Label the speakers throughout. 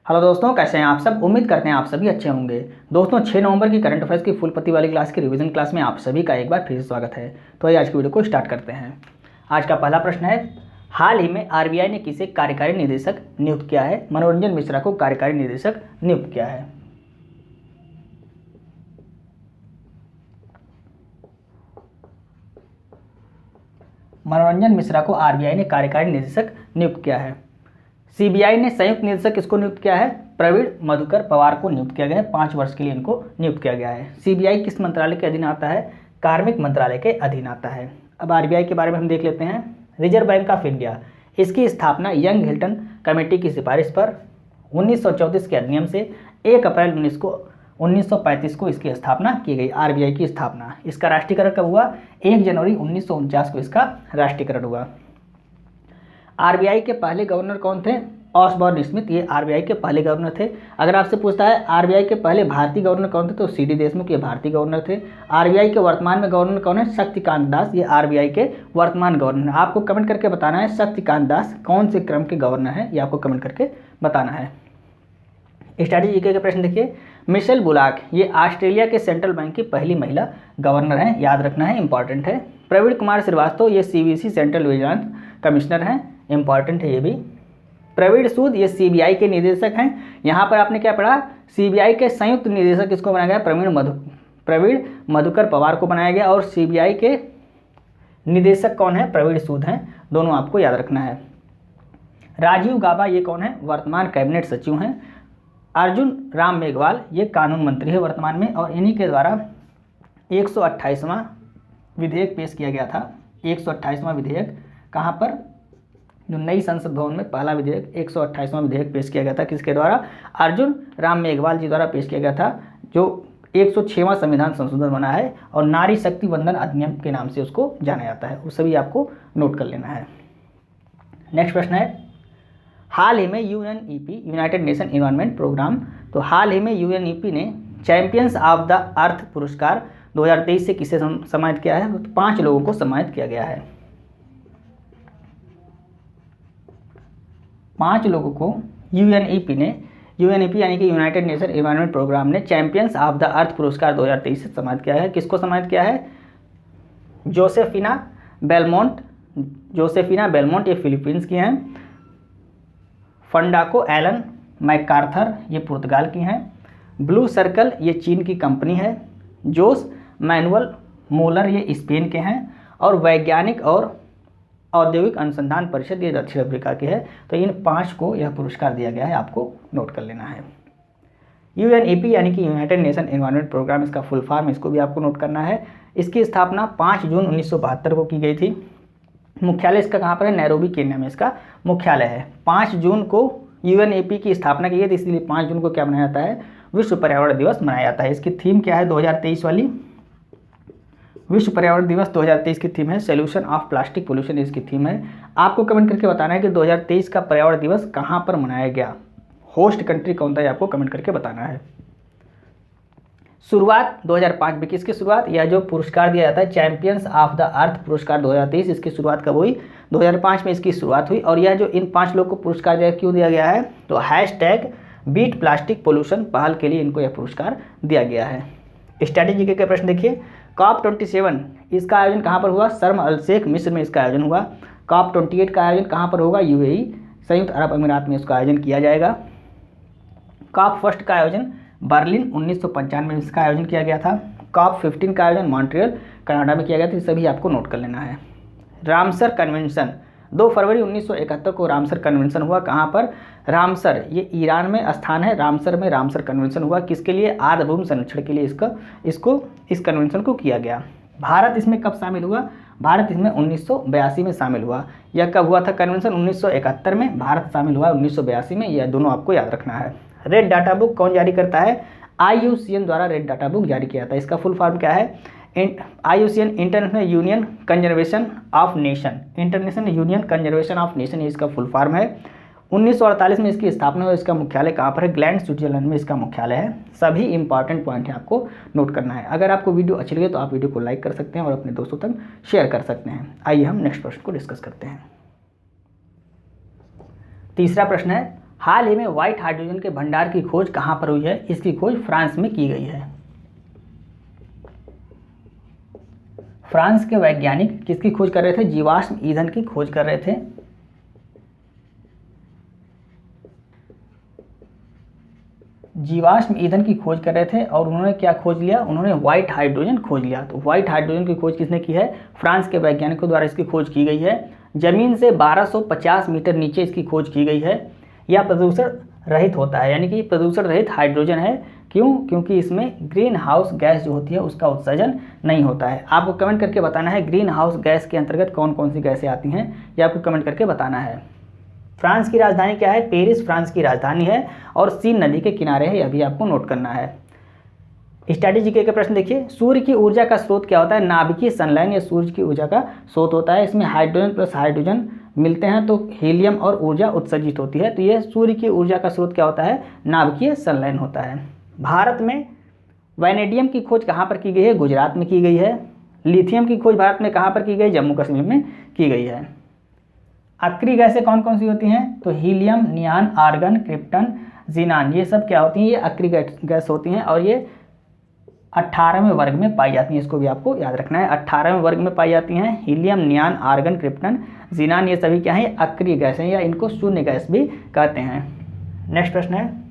Speaker 1: Hello दोस्तों, कैसे हैं आप सब। उम्मीद करते हैं आप सभी अच्छे होंगे। दोस्तों 6 नवंबर की करंट अफेयर्स की फुल पत्ती वाली क्लास की रिवीजन क्लास में आप सभी का एक बार फिर से स्वागत है। तो आइए आज की वीडियो को स्टार्ट करते हैं। आज का पहला प्रश्न है, हाल ही में आरबीआई ने किसे कार्यकारी निदेशक नियुक्त किया है। मनोरंजन मिश्रा को कार्यकारी निदेशक नियुक्त किया है। मनोरंजन मिश्रा को आरबीआई ने कार्यकारी निदेशक नियुक्त किया है। सीबीआई ने संयुक्त निदेशक किसको नियुक्त किया है। प्रवीण मधुकर पवार को नियुक्त किया गया है। 5 वर्ष के लिए इनको नियुक्त किया गया है। सीबीआई किस मंत्रालय के अधीन आता है। कार्मिक मंत्रालय के अधीन आता है। अब आरबीआई के बारे में हम देख लेते हैं। रिजर्व बैंक ऑफ इंडिया, इसकी स्थापना यंग हिल्टन कमेटी की सिफारिश पर 1934 के अधिनियम से 1 अप्रैल 1935 को इसकी स्थापना की गई। आरबीआई की स्थापना, इसका राष्ट्रीयकरण कब हुआ। 1 जनवरी 1949 को इसका राष्ट्रीयकरण हुआ। आरबीआई के पहले गवर्नर कौन थे। ऑसबॉर्न स्मिथ, ये आरबीआई के पहले गवर्नर थे। अगर आपसे पूछता है आरबीआई के पहले भारतीय गवर्नर कौन थे, तो सीडी देशमुख, ये भारतीय गवर्नर थे। आरबीआई के वर्तमान में गवर्नर कौन है। शक्तिकांत दास, ये आरबीआई के वर्तमान गवर्नर। आपको कमेंट करके बताना है शक्तिकांत दास कौन से क्रम के गवर्नर हैं, ये आपको कमेंट करके बताना है। स्टडी जीके के प्रश्न देखिए। मिशेल बुलाक, ये ऑस्ट्रेलिया के सेंट्रल बैंक की पहली महिला गवर्नर हैं, याद रखना है, इंपॉर्टेंट है। प्रवीण कुमार श्रीवास्तव, ये सीवीसी सेंट्रल विजिलेंस कमिश्नर हैं, इंपॉर्टेंट है ये भी। प्रवीण सूद, ये सीबीआई के निदेशक हैं। यहाँ पर आपने क्या पढ़ा, सीबीआई के संयुक्त निदेशक किसको बनाया गया। प्रवीण मधुकर पवार को बनाया गया। और सीबीआई के निदेशक कौन है, प्रवीण सूद हैं। दोनों आपको याद रखना है। राजीव गाबा, ये कौन है, वर्तमान कैबिनेट सचिव हैं। अर्जुन राम मेघवाल, ये कानून मंत्री है वर्तमान में, और इन्हीं के द्वारा 128वां विधेयक पेश किया गया था। 128वां विधेयक कहाँ पर, जो नई संसद भवन में पहला विधेयक 128वां विधेयक पेश किया गया था। किसके द्वारा, अर्जुन राम मेघवाल जी द्वारा पेश किया गया था, जो 106वां संविधान संशोधन बना है और नारी शक्ति वंदन अधिनियम के नाम से उसको जाना जाता है। उस सभी आपको नोट कर लेना है। नेक्स्ट प्रश्न है, हाल ही में UNEP, united nation environment programme, तो हाल ही में यूएनईपी ने चैंपियंस ऑफ द अर्थ पुरस्कार 2023 से किसे सम्मानित किया है। तो 5 लोगों को सम्मानित किया गया है। 5 लोगों को यूएनईपी यानी कि यूनाइटेड नेशन एनवायरनमेंट प्रोग्राम ने चैंपियंस ऑफ द अर्थ पुरस्कार 2023 से सम्मानित किया है। किसको सम्मानित किया है। जोसेफिना बेलमोंट, ये फिलीपींस की हैं। फंडाको एलन मैकार्थर, ये पुर्तगाल की हैं। ब्लू सर्कल, ये चीन की कंपनी है। जोस मैनुअल मोलर, ये स्पेन के हैं। और वैज्ञानिक और औद्योगिक अनुसंधान परिषद, ये दक्षिण अफ्रीका की है। तो इन 5 को यह पुरस्कार दिया गया है, आपको नोट कर लेना है। यूएनईपी यानी कि यूनाइटेड नेशन एनवायरनमेंट प्रोग्राम, इसका फुल फॉर्म, इसको भी आपको नोट करना है। इसकी स्थापना 5 जून 1972 को की गई थी। मुख्यालय इसका कहाँ पर है, नैरोबी केन्या में इसका मुख्यालय है। 5 जून को यूएनईपी की स्थापना की गई थी, इसलिए 5 जून को क्या मनाया जाता है, विश्व पर्यावरण दिवस मनाया जाता है। इसकी थीम क्या है, 2023 वाली विश्व पर्यावरण दिवस 2023 की थीम है सोल्यूशन ऑफ प्लास्टिक पोल्यूशन, इसकी थीम है। आपको कमेंट करके बताना है कि 2023 का पर्यावरण दिवस कहाँ पर मनाया गया, होस्ट कंट्री कौन था, ये आपको कमेंट करके बताना है। शुरुआत 2005 में, किसकी शुरुआत, यह जो पुरस्कार दिया जाता है चैंपियंस ऑफ द अर्थ पुरस्कार 2023, इसकी शुरुआत कब हुई, 2005 में इसकी शुरुआत हुई। और यह जो इन 5 लोगों को पुरस्कार क्यों दिया गया है, तो #बीट प्लास्टिक पोल्यूशन पहल के लिए इनको यह पुरस्कार दिया गया है। स्ट्रैटेजी के प्रश्न देखिए। COP27, इसका आयोजन कहाँ पर हुआ, शर्म अल शेख मिस्र में इसका आयोजन हुआ। COP28 का आयोजन कहाँ पर होगा, यूएई संयुक्त अरब अमीरात में इसका आयोजन किया जाएगा। COP1 का आयोजन बर्लिन 1995 में इसका आयोजन किया गया था। COP15 का आयोजन मॉन्ट्रियल कनाडा में किया गया था। सभी आपको नोट कर लेना है। रामसर कन्वेंशन, 2 फरवरी 1971 को रामसर कन्वेंशन हुआ। कहाँ पर, रामसर, ये ईरान में स्थान है। रामसर में रामसर कन्वेंशन हुआ। किसके लिए, आर्द्रभूमि संरक्षण के लिए इस कन्वेंशन को किया गया। भारत इसमें कब शामिल हुआ, भारत इसमें 1982 में शामिल हुआ। यह कब हुआ था कन्वेंशन, 1971 में, भारत शामिल हुआ 1982 में। यह दोनों आपको याद रखना है। रेड डाटा बुक कौन जारी करता है, IUCN द्वारा रेड डाटा बुक जारी किया था। इसका फुल फॉर्म क्या है, IUCN international union conservation of nation, international union conservation of nation, ये इसका फुल फॉर्म है। 1948 में इसकी स्थापना हुई। इसका मुख्यालय कहाँ पर है, ग्लैंड स्विट्जरलैंड में इसका मुख्यालय है। सभी इंपॉर्टेंट पॉइंट है, आपको नोट करना है। अगर आपको वीडियो अच्छी लगे तो आप वीडियो को लाइक कर सकते हैं और अपने दोस्तों तक शेयर कर सकते हैं। आइए हम नेक्स्ट प्रश्न को डिस्कस करते हैं। तीसरा प्रश्न है, हाल ही में व्हाइट हाइड्रोजन के भंडार की खोज कहाँ पर हुई है? इसकी खोज फ्रांस में की गई है। फ्रांस के वैज्ञानिक किसकी खोज कर रहे थे? जीवाश्म ईंधन की खोज कर रहे थे। जीवाश्म ईंधन की खोज कर रहे थे और उन्होंने क्या खोज लिया? उन्होंने व्हाइट हाइड्रोजन खोज लिया। तो व्हाइट हाइड्रोजन की खोज किसने की है? फ्रांस के वैज्ञानिकों द्वारा इसकी खोज की गई है। जमीन से 1250 मीटर नीचे इसकी खोज की गई है। यह प्रदूषण रहित होता है, यानी कि प्रदूषण रहित हाइड्रोजन है। क्यों? क्योंकि इसमें ग्रीन हाउस गैस जो होती है उसका उत्सर्जन नहीं होता है। आपको कमेंट करके बताना है ग्रीन हाउस गैस के अंतर्गत कौन कौन सी गैसें आती हैं, ये आपको कमेंट करके बताना है। फ्रांस की राजधानी क्या है? पेरिस फ्रांस की राजधानी है और सीन नदी के किनारे है, यह भी आपको नोट करना है। स्टैटिक जीके के प्रश्न देखिए, सूर्य की ऊर्जा का स्रोत क्या होता है? नाभिकीय संलयन या सूर्य की ऊर्जा का स्रोत होता है। इसमें हाइड्रोजन प्लस हाइड्रोजन मिलते हैं तो हीलियम और ऊर्जा उत्सर्जित होती है। तो यह सूर्य की ऊर्जा का स्रोत क्या होता है? नाभिकीय संलयन होता है। भारत में वैनेडियम की खोज कहाँ पर की गई है? गुजरात में की गई है। लिथियम की खोज भारत में कहाँ पर की गई? जम्मू कश्मीर में की गई है। अक्रिय गैसें कौन कौन सी होती हैं? तो हीलियम, नियान, आर्गन, क्रिप्टन, जीनान, ये सब क्या होती हैं? ये अक्रिय गैस होती हैं और ये 18वें वर्ग में पाई जाती हैं। इसको भी आपको याद रखना है, 18वें वर्ग में पाई जाती हैं। हीलियम, नियान, आर्गन, क्रिप्टन, जीनान, ये सभी क्या है? अक्रिय गैस हैं या इनको शून्य गैस भी कहते हैं। नेक्स्ट प्रश्न है,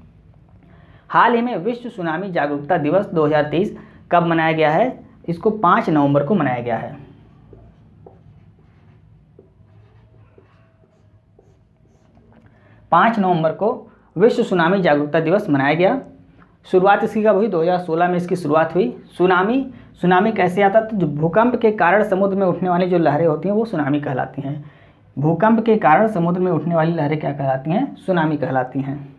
Speaker 1: हाल ही में विश्व सुनामी जागरूकता दिवस 2023 कब मनाया गया है? इसको 5 नवंबर को मनाया गया है। 5 नवंबर को विश्व सुनामी जागरूकता दिवस मनाया गया। शुरुआत इसकी कब हुई? 2016 में इसकी शुरुआत हुई। सुनामी कैसे आता? तो जो भूकंप के कारण समुद्र में उठने वाली जो लहरें होती हैं वो सुनामी कहलाती हैं। भूकंप के कारण समुद्र में उठने वाली लहरें क्या कहलाती हैं? सुनामी कहलाती हैं।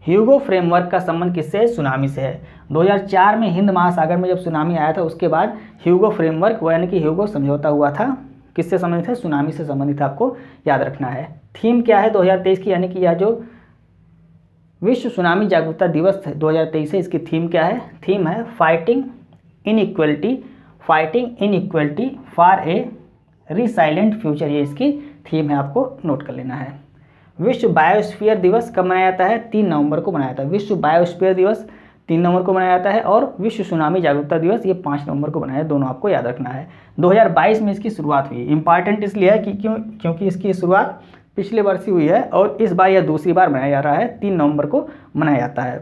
Speaker 1: ह्यूगो फ्रेमवर्क का संबंध किससे है? सुनामी से है। 2004 में हिंद महासागर में जब सुनामी आया था उसके बाद ह्यूगो फ्रेमवर्क यानी कि ह्यूगो समझौता हुआ था। किससे संबंधित है? सुनामी से संबंधित, आपको याद रखना है। थीम क्या है 2023 की, यानी कि यह जो विश्व सुनामी जागरूकता दिवस 2023 है, इसकी थीम क्या है? थीम है fighting inequality for a resilient future, ये इसकी थीम है, आपको नोट कर लेना है। विश्व बायोस्फीयर दिवस कब मनाया जाता है? 3 नवंबर को मनाया जाता है। विश्व बायोस्फीयर दिवस 3 नवंबर को मनाया जाता है और विश्व सुनामी जागरूकता दिवस ये 5 नवंबर को मनाया, दोनों आपको याद रखना है। 2022 में इसकी शुरुआत हुई। इंपॉर्टेंट इसलिए है कि क्योंकि इसकी शुरुआत पिछले वर्ष ही हुई है और इस बार यह दूसरी बार मनाया जा रहा है। 3 नवंबर को मनाया जाता है।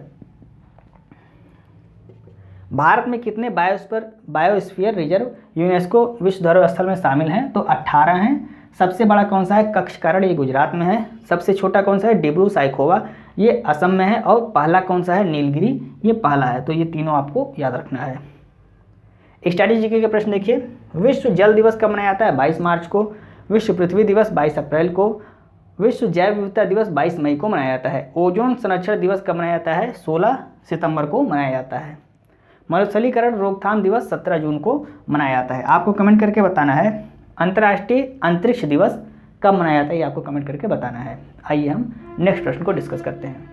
Speaker 1: भारत में कितने बायोस्फीयर रिजर्व यूनेस्को विश्व धरोहर स्थल में शामिल हैं? तो 18 हैं। सबसे बड़ा कौन सा है? कक्षकरण, ये गुजरात में है। सबसे छोटा कौन सा है? डिब्रू साइखोवा, ये असम में है। और पहला कौन सा है? नीलगिरी, ये पहला है। तो ये तीनों आपको याद रखना है। स्टैटिक जीके के प्रश्न देखिए, विश्व जल दिवस कब मनाया जाता है? 22 मार्च को। विश्व पृथ्वी दिवस 22 अप्रैल को। विश्व जैव विविधता दिवस 22 मई को मनाया जाता है। ओजोन संरक्षण दिवस कब मनाया जाता है? 16 सितंबर को मनाया जाता है। मरुस्थलीकरण रोकथाम दिवस 17 जून को मनाया जाता है। आपको कमेंट करके बताना है अंतर्राष्ट्रीय अंतरिक्ष दिवस कब मनाया जाता है, ये आपको कमेंट करके बताना है। आइए हम नेक्स्ट प्रश्न को डिस्कस करते हैं।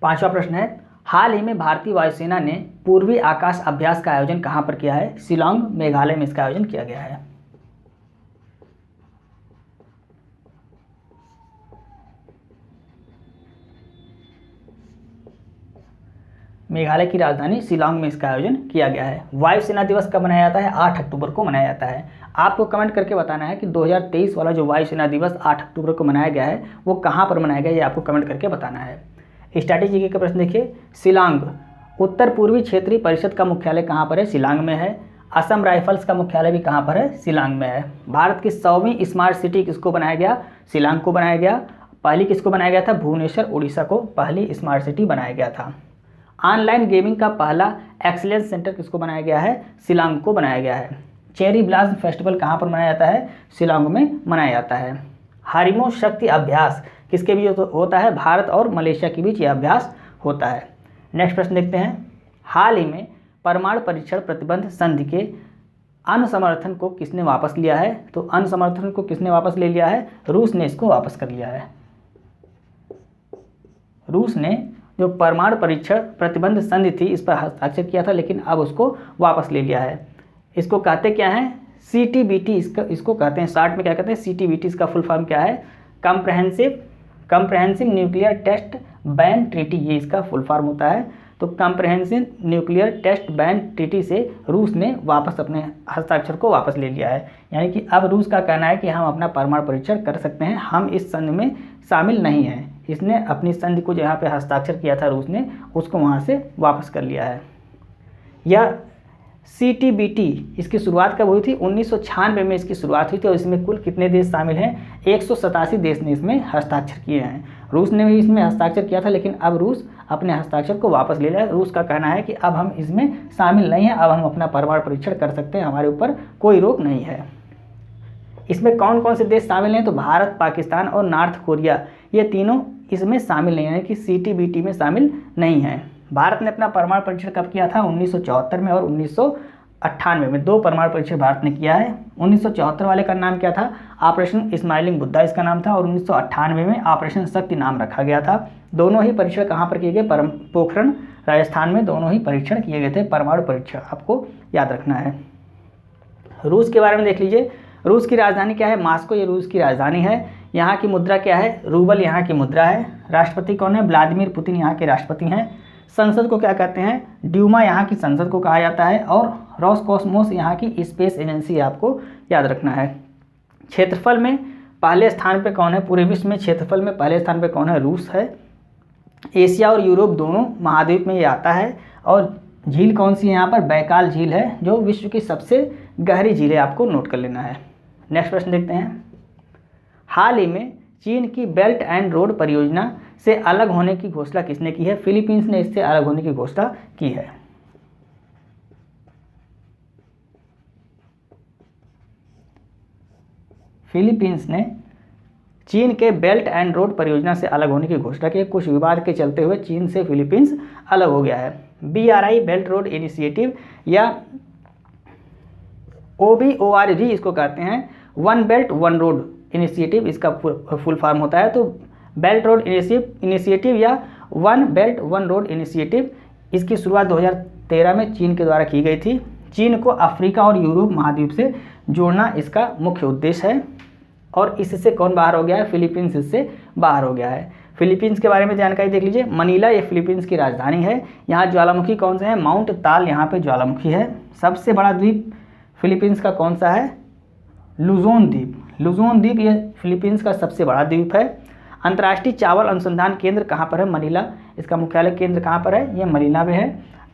Speaker 1: 5वां प्रश्न है, हाल ही में भारतीय वायुसेना ने पूर्वी आकाश अभ्यास का आयोजन कहाँ पर किया है? शिलांग, मेघालय में इसका आयोजन किया गया है। मेघालय की राजधानी शिलांग में इसका आयोजन किया गया है। वायुसेना दिवस कब मनाया जाता है? 8 अक्टूबर को मनाया जाता है। आपको कमेंट करके बताना है कि 2023 वाला जो वायुसेना दिवस 8 अक्टूबर को मनाया गया है वो कहाँ पर मनाया गया, ये आपको कमेंट करके बताना है। स्टैटिक जीके का प्रश्न देखिए, शिलांग उत्तर पूर्वी क्षेत्रीय परिषद का मुख्यालय कहाँ पर है? शिलांग में है। असम राइफल्स का मुख्यालय भी कहाँ पर है? शिलांग में है। भारत की 100वीं स्मार्ट सिटी किसको बनाया गया? शिलांग को बनाया गया। पहली किसको बनाया गया था? भुवनेश्वर उड़ीसा को पहली स्मार्ट सिटी बनाया गया था। ऑनलाइन गेमिंग का पहला एक्सीलेंस सेंटर किसको बनाया गया है? शिलांग को बनाया गया है। चेरी ब्लास्म फेस्टिवल कहाँ पर मनाया जाता है? शिलांग में मनाया जाता है। हारिमो शक्ति अभ्यास किसके बीच होता है? भारत और मलेशिया के बीच यह अभ्यास होता है। नेक्स्ट प्रश्न देखते हैं, हाल ही में परमाणु परीक्षण प्रतिबंध संधि के अनुसमर्थन को किसने वापस लिया है? तो अनुसमर्थन को किसने वापस ले लिया है? रूस ने इसको वापस कर लिया है। रूस ने जो परमाणु परीक्षण प्रतिबंध संधि थी इस पर हस्ताक्षर किया था, लेकिन अब उसको वापस ले लिया है। इसको कहते क्या हैं? CTBT इसको कहते हैं। शॉर्ट में क्या कहते हैं? CTBT। इसका फुल फॉर्म क्या है? Comprehensive comprehensive nuclear test ban treaty, ये इसका फुल फॉर्म होता है। तो comprehensive nuclear test ban treaty से रूस ने वापस अपने हस्ताक्षर को वापस ले लिया है, यानी कि अब रूस का कहना है कि हम अपना परमाणु परीक्षण कर सकते हैं, हम इस संधि में शामिल नहीं हैं। इसने अपनी संधि को जहाँ पे हस्ताक्षर किया था रूस ने, उसको वहाँ से वापस कर लिया है। यह CTBT इसकी शुरुआत कब हुई थी? 1996 में इसकी शुरुआत हुई थी और इसमें कुल कितने देश शामिल हैं? 187 देश ने इसमें हस्ताक्षर किए हैं। रूस ने भी इसमें हस्ताक्षर किया था, लेकिन अब रूस अपने हस्ताक्षर को वापस ले लिया है। रूस का कहना है कि अब हम इसमें शामिल नहीं हैं, अब हम अपना परमाणु परीक्षण कर सकते हैं, हमारे ऊपर कोई रोक नहीं है। इसमें कौन कौन से देश शामिल हैं? तो भारत, पाकिस्तान और नॉर्थ कोरिया, ये तीनों इसमें शामिल नहीं है, कि CTBT में शामिल नहीं हैं। भारत ने अपना परमाणु परीक्षण कब किया था? 1974 में और 1998 में, 2 परमाणु परीक्षण भारत ने किया है। 1974 वाले का नाम क्या था? ऑपरेशन स्माइलिंग बुद्धा इसका नाम था, और 1998 में ऑपरेशन शक्ति नाम रखा गया था। दोनों ही परीक्षण कहाँ पर किए गए? पोखरण राजस्थान में दोनों ही परीक्षण किए गए थे, परमाणु परीक्षण, आपको याद रखना है। रूस के बारे में देख लीजिए। रूस की राजधानी क्या है? मास्को, ये रूस की राजधानी है। यहाँ की मुद्रा क्या है? रूबल यहाँ की मुद्रा है। राष्ट्रपति कौन है? व्लादिमीर पुतिन यहाँ के राष्ट्रपति हैं। संसद को क्या कहते हैं? ड्यूमा यहाँ की संसद को कहा जाता है। और रोसकॉस्मोस यहाँ की स्पेस एजेंसी, आपको याद रखना है। क्षेत्रफल में पहले स्थान पे कौन है? पूरे विश्व में क्षेत्रफल में पहले स्थान पे कौन है? रूस है। एशिया और यूरोप दोनों महाद्वीप में ये आता है। और झील कौन सी है यहाँ पर? बैकाल झील है, जो विश्व की सबसे गहरी झील है, आपको नोट कर लेना है। नेक्स्ट प्रश्न देखते हैं। हाल ही में चीन की बेल्ट एंड रोड परियोजना से अलग होने की घोषणा किसने की है? फिलीपींस ने इससे अलग होने की घोषणा की है। फिलीपींस ने चीन के बेल्ट एंड रोड परियोजना से अलग होने की घोषणा की है। कुछ विवाद के चलते हुए चीन से फिलीपींस अलग हो गया है। BRI बेल्ट रोड इनिशिएटिव या OBOR भी इसको कहते हैं, one belt one road initiative इसका फुल फॉर्म होता है। तो बेल्ट रोड इनिशिएटिव या one belt one road initiative, इसकी शुरुआत 2013 में चीन के द्वारा की गई थी। चीन को अफ्रीका और यूरोप महाद्वीप से जोड़ना इसका मुख्य उद्देश्य है। और इससे कौन बाहर हो गया है? फिलीपींस इससे बाहर हो गया है। फिलीपींस के बारे में जानकारी देख लीजिए। मनीला ये फिलीपींस की राजधानी है। यहाँ ज्वालामुखी कौन सा है? माउंट ताल यहाँ पे ज्वालामुखी है। सबसे बड़ा द्वीप फिलीपींस का कौन सा है? लुजोन द्वीप। लुजोन द्वीप ये फिलीपींस का सबसे बड़ा द्वीप है। अंतर्राष्ट्रीय चावल अनुसंधान केंद्र कहाँ पर है? मनीला। इसका मुख्यालय केंद्र कहाँ पर है? ये मनीला में है।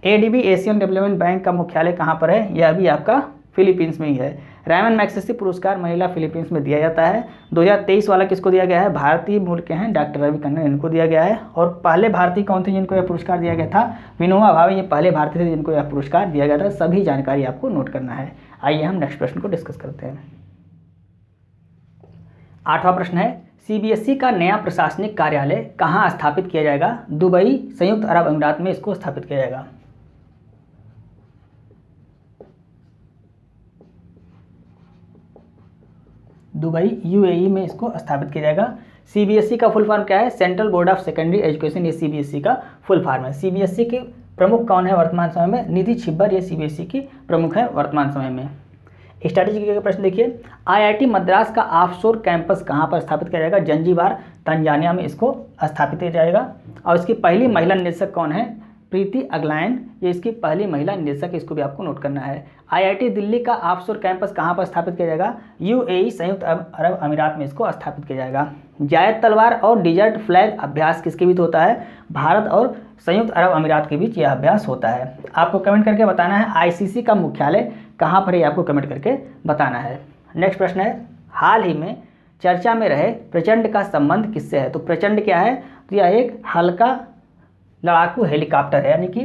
Speaker 1: ADB एशियन डेवलपमेंट बैंक का मुख्यालय कहाँ पर है? यह भी आपका फिलीपींस में ही है। रैमन मैग्सेसे पुरस्कार मनीला फिलीपींस में दिया जाता है। 2023 वाला किसको दिया गया है? भारतीय मूल के हैं डॉक्टर रवि कन्नन, इनको दिया गया है। और पहले भारतीय कौन थे जिनको यह पुरस्कार दिया गया था? विनोबा भावे, ये पहले भारतीय थे जिनको यह पुरस्कार दिया गया था। सभी जानकारी आपको नोट करना है। आइए हम नेक्स्ट प्रश्न को डिस्कस करते हैं। 8वां प्रश्न है, CBSE का नया प्रशासनिक कार्यालय कहाँ स्थापित किया जाएगा? दुबई, संयुक्त अरब अमीरात में इसको स्थापित किया जाएगा। दुबई UAE में इसको स्थापित किया जाएगा। CBSE का फुल फॉर्म क्या है? Central board of secondary education, ये CBSE का फुल फॉर्म है। CBSE के प्रमुख कौन है वर्तमान समय में? निधि छिब्बर, ये CBSE की प्रमुख है वर्तमान समय में। स्ट्रैटेजी का प्रश्न देखिए। IIT मद्रास का ऑफशोर कैंपस कहाँ पर स्थापित किया जाएगा? जंजीबार, तंजानिया में इसको स्थापित किया जाएगा। और इसकी पहली महिला निदेशक कौन है? प्रीति अग्लायन, ये इसकी पहली महिला निदेशक, इसको भी आपको नोट करना है। IIT दिल्ली का ऑफशोर कैंपस कहाँ पर स्थापित किया जाएगा? UAE, संयुक्त अरब अमीरात में इसको स्थापित किया जाएगा। जायद तलवार और डिजर्ट फ्लैग अभ्यास किसके बीच होता है? भारत और संयुक्त अरब अमीरात के बीच यह अभ्यास होता है। आपको कमेंट करके बताना है ICC का मुख्यालय कहाँ पर है, आपको कमेंट करके बताना है। नेक्स्ट प्रश्न है, हाल ही में चर्चा में रहे प्रचंड का संबंध किससे है? तो प्रचंड क्या है? तो यह एक हल्का लड़ाकू हेलीकॉप्टर है, यानी कि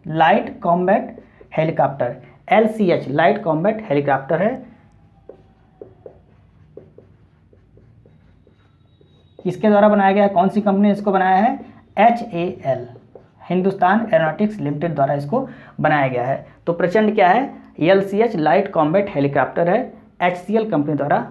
Speaker 1: light combat helicopter, LCH light combat helicopter है। किसके द्वारा बनाया गया है? कौन सी कंपनी ने इसको बनाया है? HAL, हिंदुस्तान एरोनॉटिक्स लिमिटेड द्वारा इसको बनाया गया है। तो प्रचंड क्या है? LCH लाइट कॉम्बैट हेलीकॉप्टर है, HCL कंपनी द्वारा,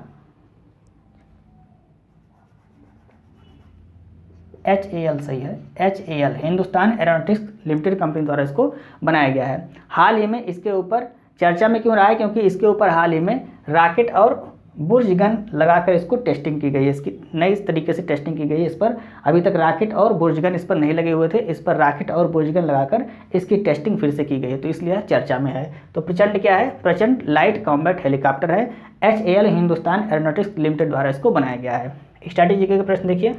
Speaker 1: HAL सही है, HAL Hindustan aeronautics limited company द्वारा इसको बनाया गया है। हाल ही में इसके ऊपर चर्चा में क्यों रहा है? क्योंकि इसके ऊपर हाल ही में रॉकेट और बुर्जगन लगाकर इसको टेस्टिंग की गई है, इसकी नई तरीके से टेस्टिंग की गई है। इस पर अभी तक रॉकेट और बुर्जगन इस पर नहीं लगे हुए थे, इस पर रॉकेट और बुर्जगन लगाकर इसकी टेस्टिंग फिर से की गई है, तो इसलिए चर्चा में है। तो प्रचंड क्या है? प्रचंड लाइट कॉम्बैट हेलीकॉप्टर है। HAL हिंदुस्तान एरोनॉटिक्स लिमिटेड द्वारा इसको बनाया गया है। स्ट्रैटेजी के प्रश्न देखिए।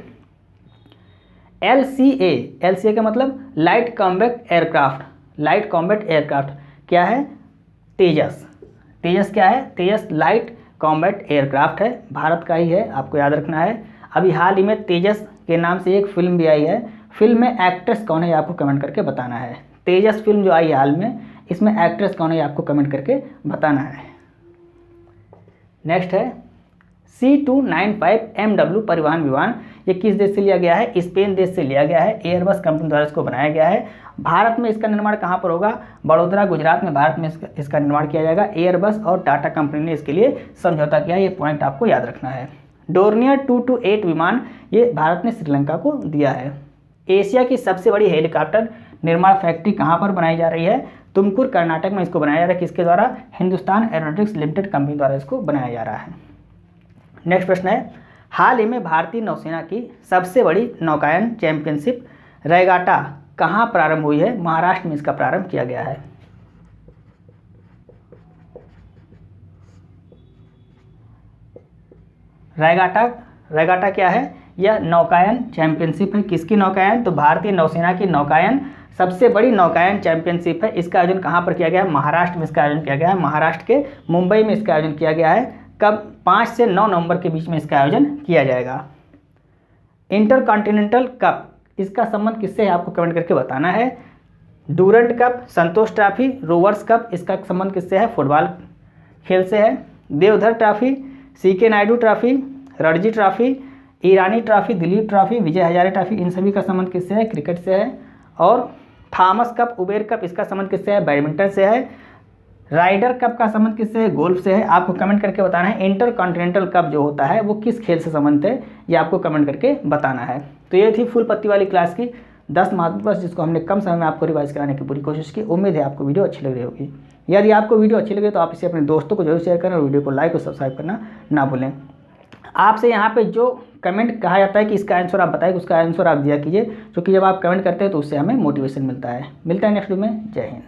Speaker 1: LCA का मतलब light combat aircraft. Light combat aircraft क्या है? तेजस। तेजस क्या है? तेजस लाइट कॉम्बैट एयरक्राफ्ट है, भारत का ही है, आपको याद रखना है। अभी हाल ही में तेजस के नाम से एक फिल्म भी आई है, फिल्म में एक्ट्रेस कौन है ये आपको कमेंट करके बताना है। तेजस फिल्म जो आई है हाल में, इसमें एक्ट्रेस कौन है ये आपको कमेंट करके बताना है। नेक्स्ट है C295 MW परिवहन विमान। ये किस देश से लिया गया है? स्पेन देश से लिया गया है। एयरबस कंपनी द्वारा इसको बनाया गया है। भारत में इसका निर्माण कहाँ पर होगा? बड़ोदरा गुजरात में भारत में इसका निर्माण किया जाएगा। एयरबस और टाटा कंपनी ने इसके लिए समझौता किया है, ये पॉइंट आपको याद रखना है। डोर्नियर 228 विमान ये भारत ने श्रीलंका को दिया है। एशिया की सबसे बड़ी हेलीकॉप्टर निर्माण फैक्ट्री कहाँ पर बनाई जा रही है? तुमकुर कर्नाटक में इसको बनाया जा रहा है। किसके द्वारा? हिंदुस्तान एरोनॉटिक्स लिमिटेड कंपनी द्वारा इसको बनाया जा रहा है। नेक्स्ट प्रश्न है, हाल ही में भारतीय नौसेना की सबसे बड़ी नौकायन चैंपियनशिप रेगाटा कहाँ प्रारंभ हुई है? महाराष्ट्र में इसका प्रारंभ किया गया है। रेगाटा क्या है? यह नौकायन चैंपियनशिप है। किसकी नौकायन? तो भारतीय नौसेना की नौकायन सबसे बड़ी नौकायन चैंपियनशिप है। इसका आयोजन कहाँ पर किया गया है? महाराष्ट्र में इसका आयोजन किया गया है। महाराष्ट्र के मुंबई में इसका आयोजन किया गया है। कब? 5 से 9 नवंबर के बीच में इसका आयोजन किया जाएगा। इंटरकॉन्टिनेंटल कप, इसका संबंध किससे है आपको कमेंट करके बताना है। Durand cup, Santosh trophy, Rovers cup, इसका संबंध किससे है? फुटबॉल खेल से है। Deodhar trophy, CK Naidu trophy, Ranji trophy, Irani trophy, Duleep trophy, Vijay Hazare trophy, इन सभी का संबंध किससे है? क्रिकेट से है। और थॉमस कप, उबेर कप, इसका संबंध किससे है? बैडमिंटन से है। राइडर कप का संबंध किससे है? गोल्फ से है। आपको कमेंट करके बताना है इंटरकॉन्टिनेंटल कप जो होता है वो किस खेल से संबंधित है, ये आपको कमेंट करके बताना है। तो ये थी फुल पत्ती वाली क्लास की 10 महत्वपूर्ण प्रश्न, जिसको हमने कम समय में आपको रिवाइज कराने की पूरी कोशिश की। उम्मीद है आपको वीडियो अच्छी लग रही होगी। यदि आपको वीडियो अच्छी लगे तो आप इसे अपने दोस्तों को जरूर शेयर करें और वीडियो को लाइक और सब्सक्राइब करना ना भूलें। आपसे यहाँ पे जो कमेंट कहा जाता है कि इसका आंसर आप बताइए, उसका आंसर आप दिया कीजिए, क्योंकि जब आप कमेंट करते हैं तो उससे हमें मोटिवेशन मिलता है। मिलता है नेक्स्ट वीडियो में। जय हिंद।